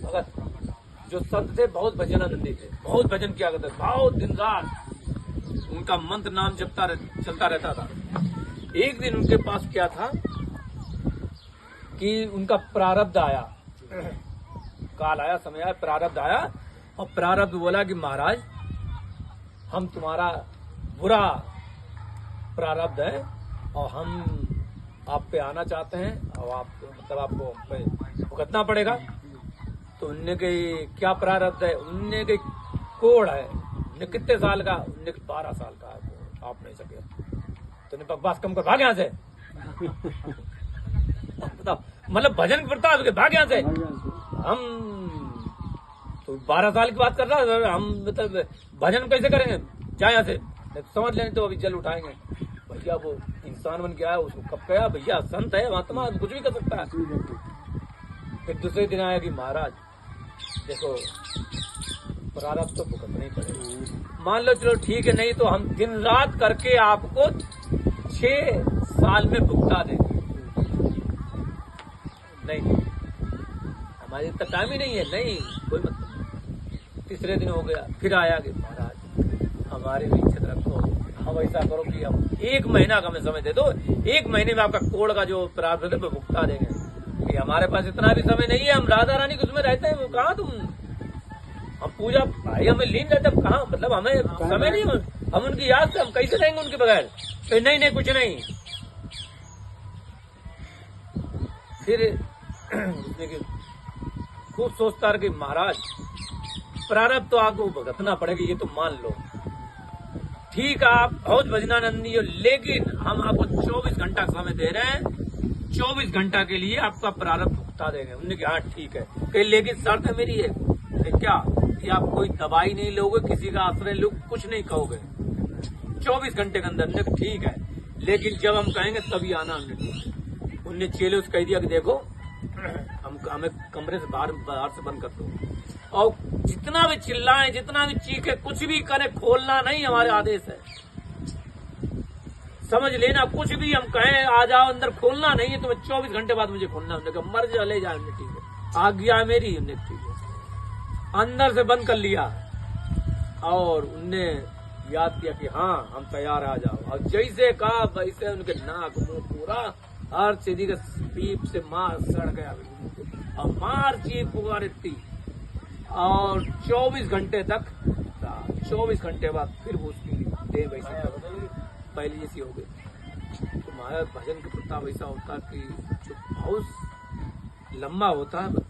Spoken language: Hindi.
भगत जो संत थे, बहुत भजनानंदी थे, बहुत भजन किया करते, बहुत दिन रात उनका मंत्र नाम चलता रहता था। एक दिन उनके पास क्या था कि उनका प्रारब्ध आया, काल आया, समय आया, प्रारब्ध आया, और प्रारब्ध बोला कि महाराज हम तुम्हारा बुरा प्रारब्ध है और हम आप पे आना चाहते हैं और आप मतलब आपको हम पे भुगतना पड़ेगा। तो उनने कही क्या प्रारब्ध है? उनने कही कोड़ है। उनने कितने साल का? उनने 12 साल का है, आप नहीं सके। तो उन्हें बकवास कम कर, भाग यहाँ से। बताओ, मतलब भजन करता है भाग यहाँ से। हम तो 12 साल की बात कर रहा है, हम मतलब भजन कैसे करेंगे? जाए यहाँ से, समझ लें तो अभी जल उठाएंगे। भैया वो इंसान बन गया है, उसको कब कहा भैया संत है, महात्मा कुछ भी कर सकता है। फिर दूसरे दिन आया कि महाराज देखो प्रारब्ध तो भुगतना ही पड़ेगा। मान लो चलो ठीक है, नहीं तो हम दिन रात करके आपको 6 साल में भुगता देंगे। नहीं हमारे इतना टाइम ही नहीं है, नहीं कोई मतलब। तीसरे दिन हो गया, फिर आया कि महाराज हमारे भी इज्जत रखो, हम ऐसा करो कि हम 1 महीना का हमें समय दे दो, 1 महीने में आपका कोड़ का जो प्रारब्ध है वो भुगता देंगे। कि हमारे पास इतना भी समय नहीं है, हम राधा रानी के उसमें रहते हैं, कहाँ तुम हम पूजा भाई हमें लीन रहते हैं, कहाँ मतलब हमें समय नहीं, हम उनकी याद से हम कैसे रहेंगे उनके बगैर? तो नहीं कुछ नहीं। फिर खूब सोचता रहा कि महाराज प्रारब्ध तो आपको भुगतना पड़ेगा, ये तो मान लो। ठीक है आप बहुत भजनानंदी हो, लेकिन हम आपको 24 घंटा समय दे रहे हैं, 24 घंटा के लिए आपका प्रारब्ध भुगता देंगे। उन्होंने कहा हाँ ठीक है, लेकिन शर्त मेरी है क्या कि आप कोई दवाई नहीं लोगे, किसी का आश्रय लोग कुछ नहीं कहोगे 24 घंटे के अंदर। ठीक है, लेकिन जब हम कहेंगे तभी आना। उनने चेले उस कह दिया कि देखो हमें कमरे से बाहर से बंद कर दो, और जितना भी चिल्लाएं, जितना भी चीखे, कुछ भी करें, खोलना नहीं हमारे आदेश है, समझ लेना। कुछ भी हम कहें आ जाओ अंदर, खोलना नहीं है, तो 24 घंटे बाद मुझे खोलना। उन्होंने कहा मर जा ले जाए, ठीक है आज्ञा मेरी। उन्हें ठीक है अंदर से बंद कर लिया, और उनने याद किया कि हाँ हम तैयार, आ जाओ। और जैसे कहा वैसे उनके नाक मुंह पूरा हर सीधी के पीप से मार सड़ गया, और मार चीख पुकार इतनी। और 24 घंटे तक, 24 घंटे बाद फिर वो उसकी देह वैसी पहले जैसी हो गई। तो महाराज भजन का प्रताप ऐसा होता है कि जो बहुत लंबा होता है।